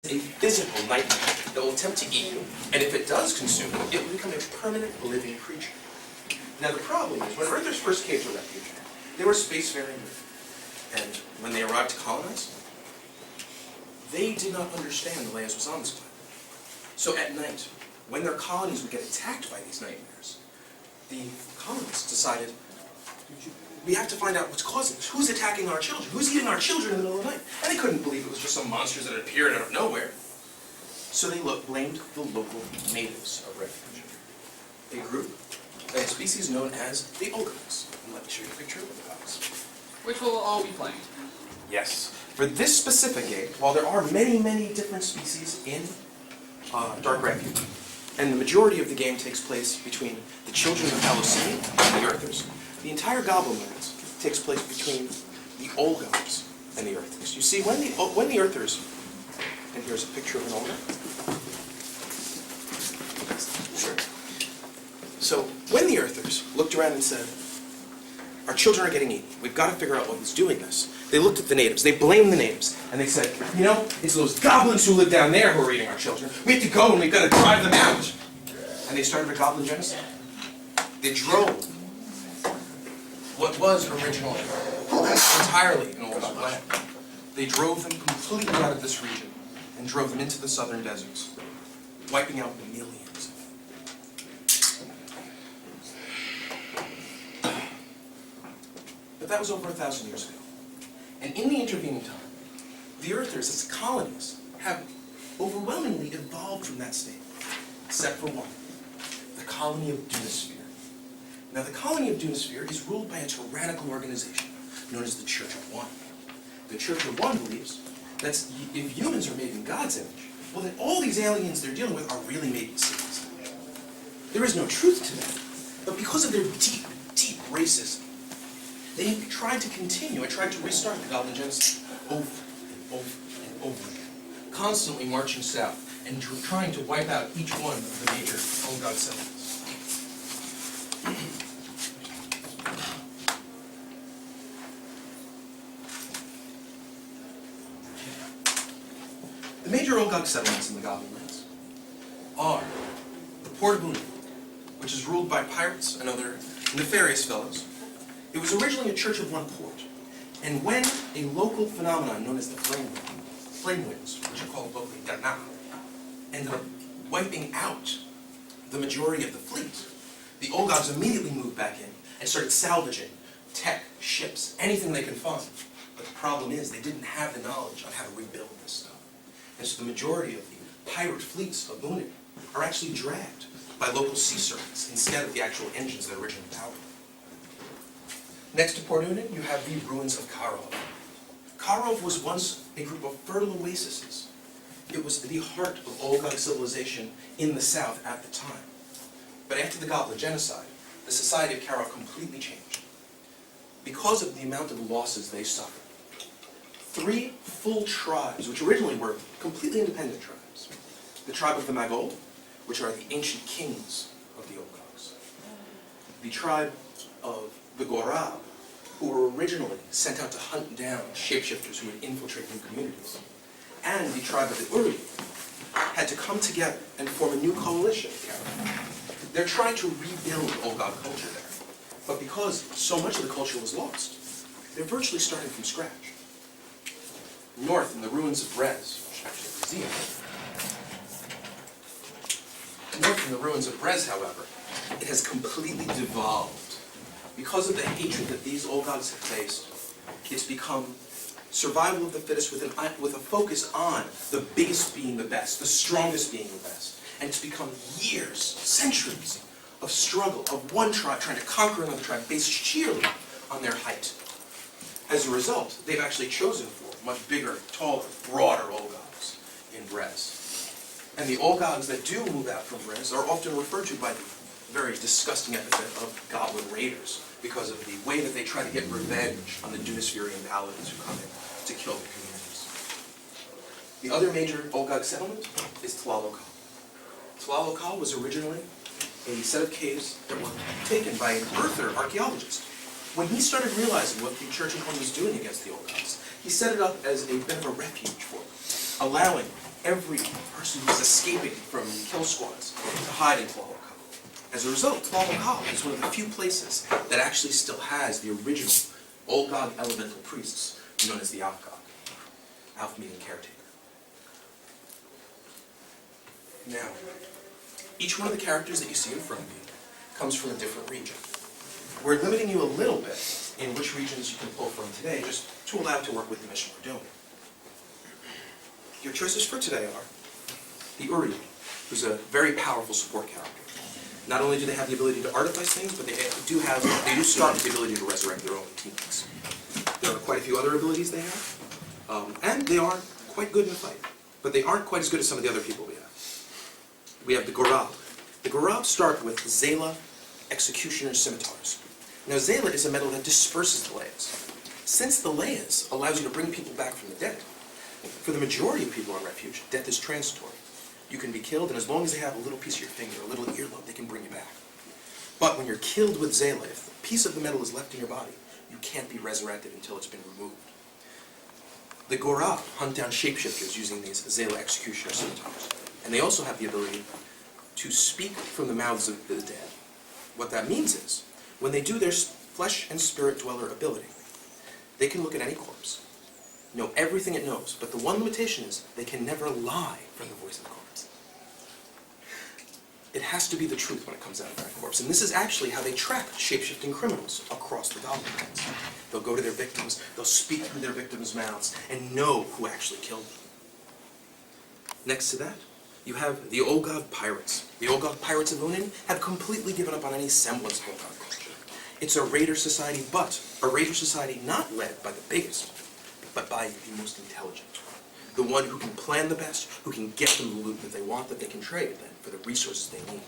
a physical nightmare that will attempt to eat you, and if it does consume you, it will become a permanent living creature. Now the problem is, when Earthers first came to Refuge, they were spacefaring, and when they arrived to colonize, they did not understand the lands was on this planet. So at night, when their colonies would get attacked by these nightmares, the colonists decided, we have to find out what's causing this. Who's attacking our children? Who's eating our children in the middle of the night? And they couldn't believe it was just some monsters that had appeared out of nowhere. So they blamed the local natives of Refuge. A group, a species known as the Olgogs. And let me show you a picture of the Olgogs. Which will all be playing. Yes. For this specific game, while there are many, many different species in Dark Refuge, and the majority of the game takes place between the children of Halocene and the Earthers, the entire Goblin Lands takes place between the Olgogs and the Earthers. You see, when the Earthers, and here's a picture of an Olgog. Sure. So when the Earthers looked around and said, our children are getting eaten, we've got to figure out what's doing this, they looked at the natives, they blamed the natives, and they said, you know, it's those goblins who live down there who are eating our children. We have to go and we've got to drive them out. And they started a goblin genocide. They drove what was originally entirely an Olgog land. They drove them completely out of this region and drove them into the southern deserts, wiping out millions. But that was over 1,000 years ago. And in the intervening time, the Earthers as colonies have overwhelmingly evolved from that state, except for one, the colony of Dunisphere. Now, the colony of Dunisphere is ruled by a tyrannical organization known as the Church of One. The Church of One believes that if humans are made in God's image, well, then all these aliens they're dealing with are really made in Satan's image. There is no truth to that. But because of their deep, deep racism, they tried to continue and tried to restart the Goblin Genocide over and over and over again, constantly marching south and trying to wipe out each one of the major Olgog settlements. The major Olgog settlements in the Goblin Lands are the Port of Una, which is ruled by pirates and other nefarious fellows. It was originally a Church of One port, and when a local phenomenon known as the flame winds, which are called locally Dana, ended up wiping out the majority of the fleet, the Olgogs immediately moved back in and started salvaging tech, ships, anything they could find. But the problem is they didn't have the knowledge on how to rebuild this stuff. And so the majority of the pirate fleets of Una are actually dragged by local sea serpents instead of the actual engines that originally powered them. Next to Port Una, you have the ruins of Karov. Karov was once a group of fertile oases. It was the heart of Olgog civilization in the south at the time. But after the Goblin Genocide, the society of Karov completely changed. Because of the amount of losses they suffered, 3 full tribes, which originally were completely independent tribes, the tribe of the Magol, which are the ancient kings of the Olgogs, the tribe of the Gorab, who were originally sent out to hunt down shapeshifters who would infiltrate new communities, and the tribe of the Uri had to come together and form a new coalition of Karov. They're trying to rebuild Olgog culture there, but because so much of the culture was lost, they're virtually starting from scratch. North, in the ruins of Brez, which actually is north in the ruins of Brez, however, it has completely devolved. Because of the hatred that these Olgogs have faced, it's become survival of the fittest with a focus on the biggest being the best, the strongest being the best. And it's become years, centuries of struggle of one tribe trying to conquer another tribe based sheerly on their height. As a result, they've actually chosen for much bigger, taller, broader Olgogs in Brez. And the Olgogs that do move out from Brez are often referred to by the very disgusting epithet of Goblin Raiders, because of the way that they try to get revenge on the Dunispherian paladins who come in to kill the communities. The other major Olgog settlement is Tlalokal. Tlalokal was originally a set of caves that were taken by an Earther archaeologist. When he started realizing what the Church of One was doing against the Olgogs, he set it up as a bit of a refuge for them, allowing every person who's escaping from kill squads to hide in Tlaloc. As a result, Tlaloc is one of the few places that actually still has the original Old God elemental priests known as the Alf-God. Alf meaning caretaker. Now, each one of the characters that you see in front of you comes from a different region. We're limiting you a little bit in which regions you can pull from today, just to allow to work with the mission we're doing. Your choices for today are the Uri, who's a very powerful support character. Not only do they have the ability to artifice things, but they do start with the ability to resurrect their own teammates. There are quite a few other abilities they have, and they are quite good in the fight, but they aren't quite as good as some of the other people we have. We have the Gorab. The Gorab start with Zayla Executioner Scimitars. Now Zayla is a metal that disperses the Layas. Since the Layas allows you to bring people back from the dead, for the majority of people on Refuge, death is transitory. You can be killed, and as long as they have a little piece of your finger, a little earlobe, they can bring you back. But when you're killed with Zayla, if a piece of the metal is left in your body, you can't be resurrected until it's been removed. The Gorab hunt down shapeshifters using these Zayla Executioner Scimitars. And they also have the ability to speak from the mouths of the dead. What that means is, when they do their flesh and spirit dweller ability, they can look at any corpse, know everything it knows, but the one limitation is they can never lie from the voice of the corpse. It has to be the truth when it comes out of that corpse. And this is actually how they track shape-shifting criminals across the Goblin Lands. They'll go to their victims, they'll speak through their victims' mouths, and know who actually killed them. Next to that, you have the Old God Pirates. The Old God Pirates of Unin have completely given up on any semblance of Old God culture. It's a raider society, but a raider society not led by the biggest, but by the most intelligent. The one who can plan the best, who can get them the loot that they want, that they can trade then for the resources they need.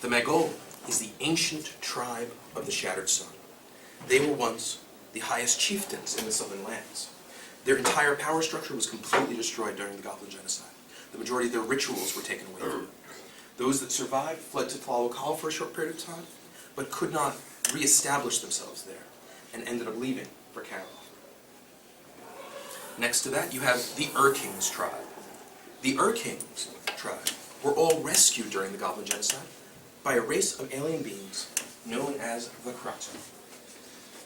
The Magol is the ancient tribe of the Shattered Sun. They were once the highest chieftains in the Southern Lands. Their entire power structure was completely destroyed during the Goblin Genocide. The majority of their rituals were taken away from them. Those that survived fled to Tlaloc for a short period of time, but could not re-establish themselves there, and ended up leaving for Karoth. Next to that, you have the Ur-Kings tribe. The Ur-Kings tribe were all rescued during the Goblin Genocide by a race of alien beings known as the Krato.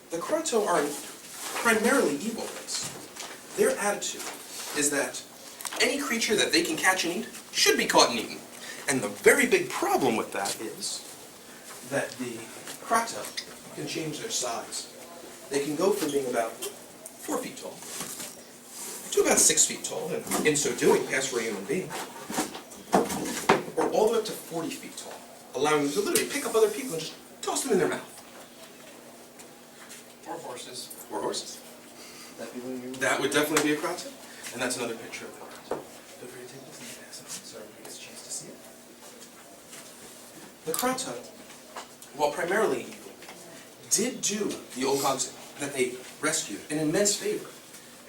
The Krato are a primarily evil race. Their attitude is that any creature that they can catch and eat should be caught and eaten. And the very big problem with that is that the Krato can change their size. They can go from being about 4 feet tall to about 6 feet tall, and in so doing, pass for a human being, or all the way up to 40 feet tall, allowing them to literally pick up other people and just toss them in their mouth. Or horses. Or horses. That'd be one of That would definitely be a Krato, and that's another picture of the Krato. Feel free to take this and pass it on so everybody gets a chance to see it. The Krato, while primarily evil, did do the old gods that they rescued an immense favor.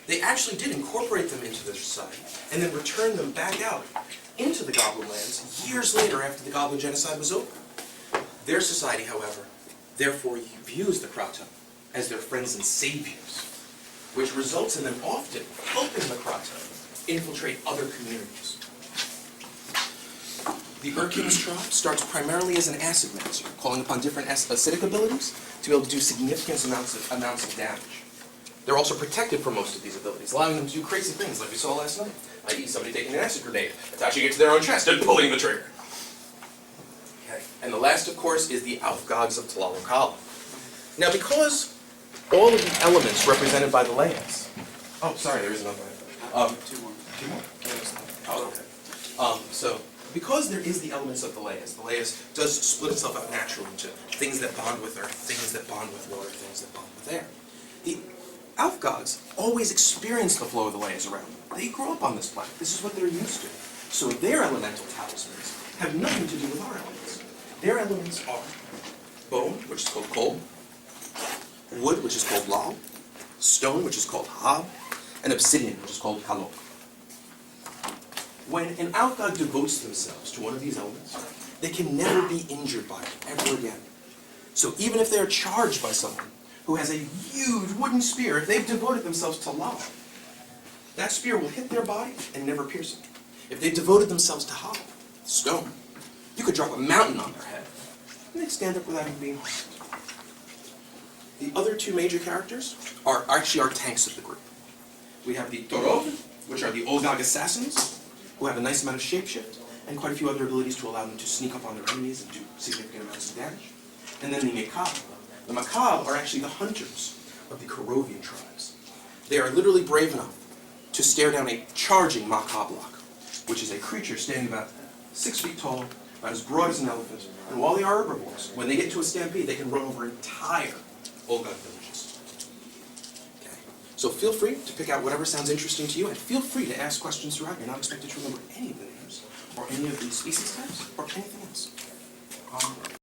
They actually did incorporate them into their society, and then return them back out into the Goblin Lands years later after the Goblin Genocide was over. Their society, however, therefore views the Krato as their friends and saviors, which results in them often helping the Krato infiltrate other communities. The Ur-Kings tribe starts primarily as an acid master, calling upon different acidic abilities to be able to do significant amounts of damage. They're also protected from most of these abilities, allowing them to do crazy things like we saw last night, i.e. somebody taking an acid grenade, attaching it to their own chest, and pulling the trigger. Okay. And the last, of course, is the Alf-Gods of Tlaloc. Now, because all of the elements represented by the Layas... Oh, sorry, there is another one. Two more. Two more? Oh, okay. So, because there is the elements of the Layas does split itself out naturally into things that bond with earth, things that bond with water, things that bond with air. The Alf-Gods always experience the flow of the Layas around them. They grow up on this planet. This is what they're used to. So their elemental talismans have nothing to do with our elements. Their elements are bone, which is called Kol, wood, which is called Lal, stone, which is called Hab, and obsidian, which is called Kalok. When an Alf-God devotes themselves to one of these elements, they can never be injured by it ever again. So even if they are charged by someone who has a huge wooden spear, if they've devoted themselves to lava, that spear will hit their body and never pierce it. If they devoted themselves to hollow, stone, you could drop a mountain on their head, and they'd stand up without even being harmed. The other two major characters are actually our tanks of the group. We have the Torov, which are the Olgag assassins, who have a nice amount of shapeshift, and quite a few other abilities to allow them to sneak up on their enemies and do significant amounts of damage. And then the Macabre. The Macabre are actually the hunters of the Korovian tribes. They are literally brave enough to stare down a charging Macabre, which is a creature standing about 6 feet tall, about as broad as an elephant, and while they are herbivores, when they get into a stampede, they can run over entire Olgag villages. Okay. So feel free to pick out whatever sounds interesting to you, and feel free to ask questions throughout. You're not expected to remember any of the names, or any of the species types, or anything else.